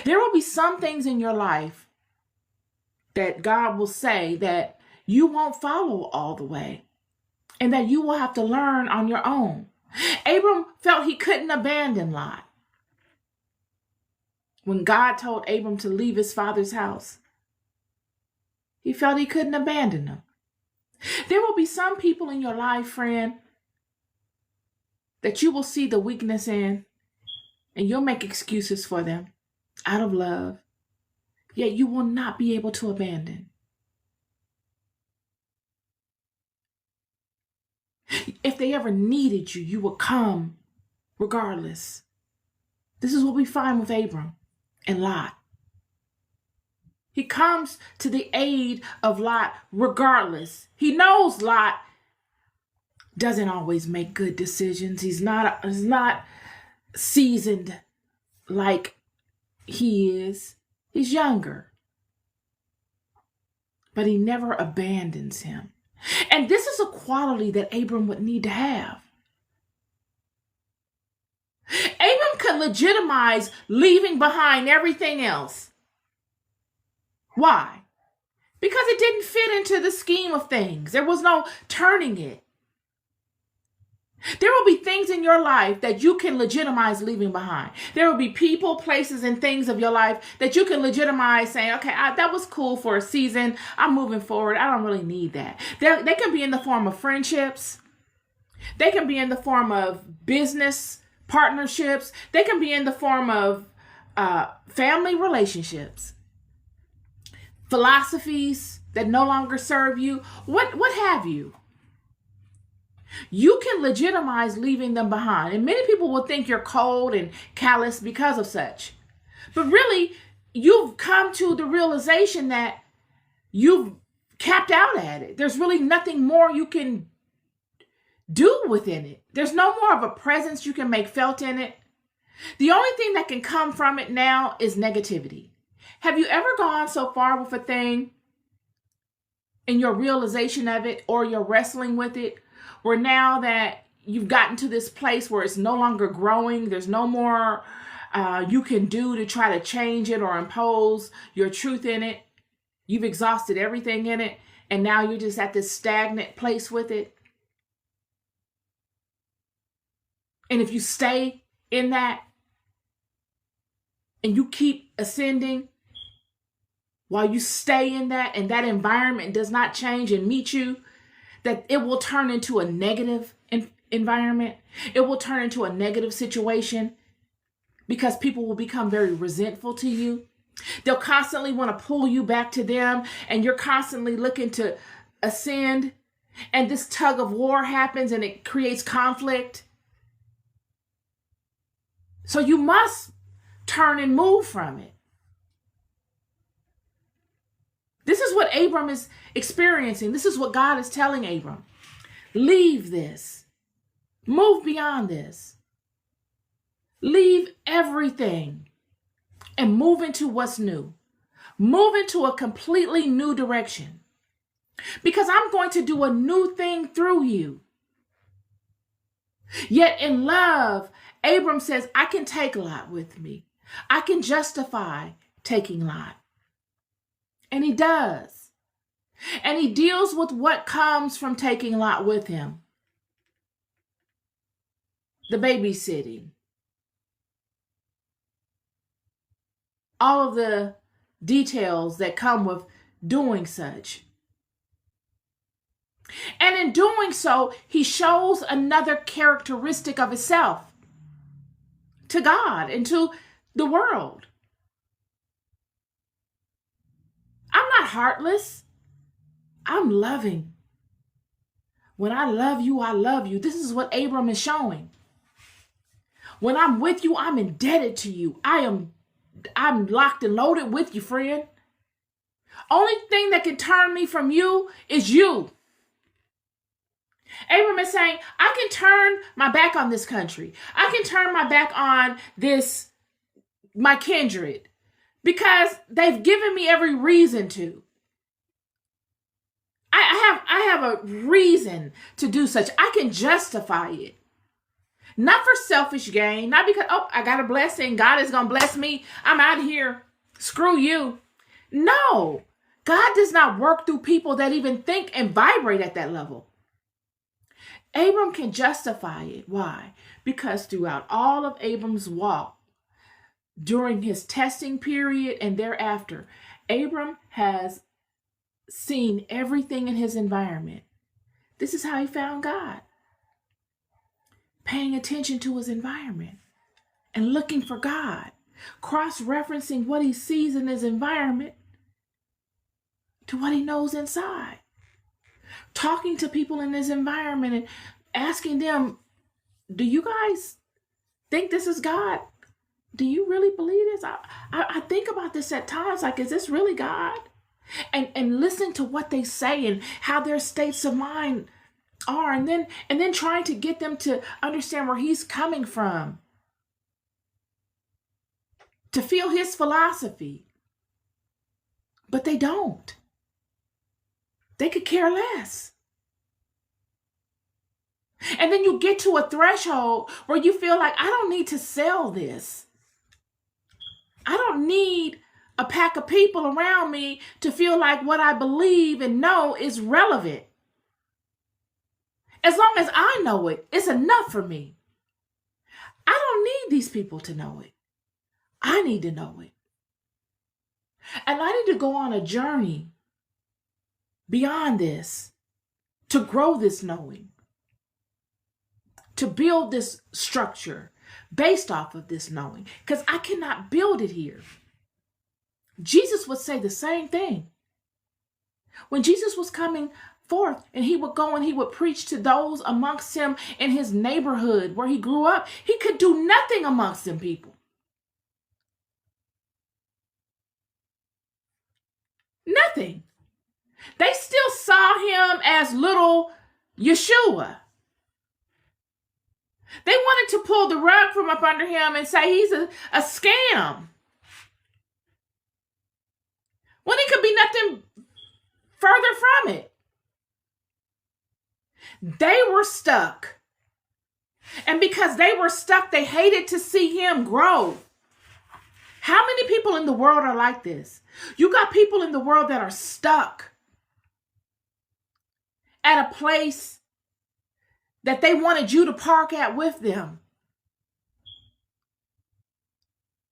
There will be some things in your life that God will say that you won't follow all the way and that you will have to learn on your own. Abram felt he couldn't abandon Lot. When God told Abram to leave his father's house, he felt he couldn't abandon him. There will be some people in your life, friend, that you will see the weakness in, and you'll make excuses for them out of love, yet you will not be able to abandon. If they ever needed you, you will come regardless. This is what we find with Abram and Lot. He comes to the aid of Lot regardless. He knows Lot doesn't always make good decisions. He's not seasoned like he is. He's younger. But he never abandons him. And this is a quality that Abram would need to have. Abram could legitimize leaving behind everything else. Why? Because it didn't fit into the scheme of things. There was no turning it. There will be things in your life that you can legitimize leaving behind. There will be people, places, and things of your life that you can legitimize saying, okay, that was cool for a season. I'm moving forward. I don't really need that. They can be in the form of friendships. They can be in the form of business partnerships. They can be in the form of family relationships, philosophies that no longer serve you. What have you? You can legitimize leaving them behind. And many people will think you're cold and callous because of such. But really, you've come to the realization that you've capped out at it. There's really nothing more you can do within it. There's no more of a presence you can make felt in it. The only thing that can come from it now is negativity. Have you ever gone so far with a thing in your realization of it or you're wrestling with it, where now that you've gotten to this place where it's no longer growing, there's no more you can do to try to change it or impose your truth in it. You've exhausted everything in it, and now you're just at this stagnant place with it. And if you stay in that and you keep ascending while you stay in that and that environment does not change and meet you, that it will turn into a negative environment. It will turn into a negative situation because people will become very resentful to you. They'll constantly want to pull you back to them, and you're constantly looking to ascend, and this tug of war happens and it creates conflict. So you must turn and move from it. This is what Abram is experiencing. This is what God is telling Abram. Leave this. Move beyond this. Leave everything and move into what's new. Move into a completely new direction. Because I'm going to do a new thing through you. Yet in love, Abram says, I can take Lot with me. I can justify taking Lot. And he does. And he deals with what comes from taking Lot with him. The babysitting. All of the details that come with doing such. And in doing so, he shows another characteristic of himself to God and to the world. I'm not heartless. I'm loving. When I love you, I love you. This is what Abram is showing. When I'm with you, I'm indebted to you. I'm locked and loaded with you, friend. Only thing that can turn me from you is you. Abram is saying, I can turn my back on this country. I can turn my back on my kindred, because they've given me every reason to. I have a reason to do such. I can justify it. Not for selfish gain, not because, oh, I got a blessing, God is going to bless me, I'm out of here, screw you. No, God does not work through people that even think and vibrate at that level. Abram can justify it. Why? Because throughout all of Abram's walk, during his testing period and thereafter, Abram has seen everything in his environment. This is how he found God. Paying attention to his environment and looking for God, cross-referencing what he sees in his environment to what he knows inside. Talking to people in his environment and asking them, do you guys think this is God? Do you really believe this? I think about this at times, like, is this really God? And listen to what they say and how their states of mind are, and then trying to get them to understand where he's coming from, to feel his philosophy. But they don't. They could care less. And then you get to a threshold where you feel like, I don't need to sell this. I don't need a pack of people around me to feel like what I believe and know is relevant. As long as I know it, it's enough for me. I don't need these people to know it. I need to know it. And I need to go on a journey beyond this to grow this knowing, to build this structure based off of this knowing, because I cannot build it here. Jesus would say the same thing. When Jesus was coming forth and he would go and he would preach to those amongst him in his neighborhood where he grew up, he could do nothing amongst them people. Nothing. They still saw him as little Yeshua. They wanted to pull the rug from up under him and say he's a scam, when he could be nothing further from it. They were stuck. And because they were stuck, they hated to see him grow. How many people in the world are like this? You got people in the world that are stuck at a place that they wanted you to park at with them.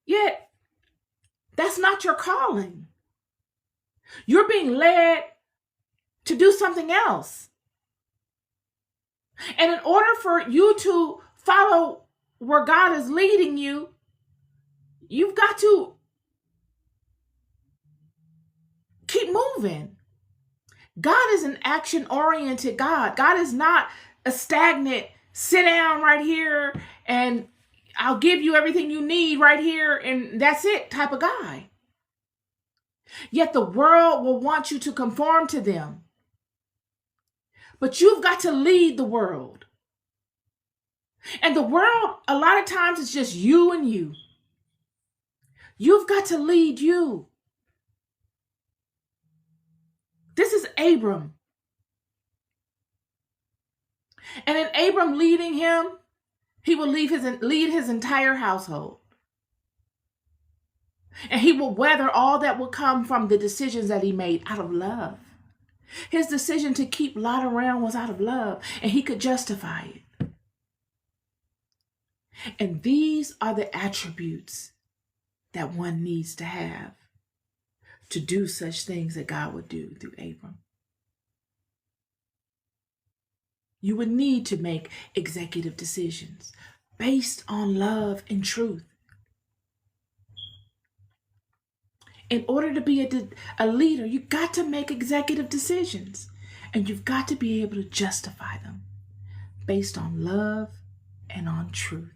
Yet, that's not your calling. You're being led to do something else. And in order for you to follow where God is leading you, you've got to keep moving. God is an action-oriented God. God is not a stagnant, sit down right here and I'll give you everything you need right here and that's it type of guy. Yet the world will want you to conform to them. But you've got to lead the world. And the world, a lot of times, is just you and you. You've got to lead you. This is Abram. And in Abram leading him, he will lead his entire household. And he will weather all that will come from the decisions that he made out of love. His decision to keep Lot around was out of love, and he could justify it. And these are the attributes that one needs to have to do such things that God would do through Abram. You would need to make executive decisions based on love and truth. In order to be a leader, you got to make executive decisions, and you've got to be able to justify them based on love and on truth.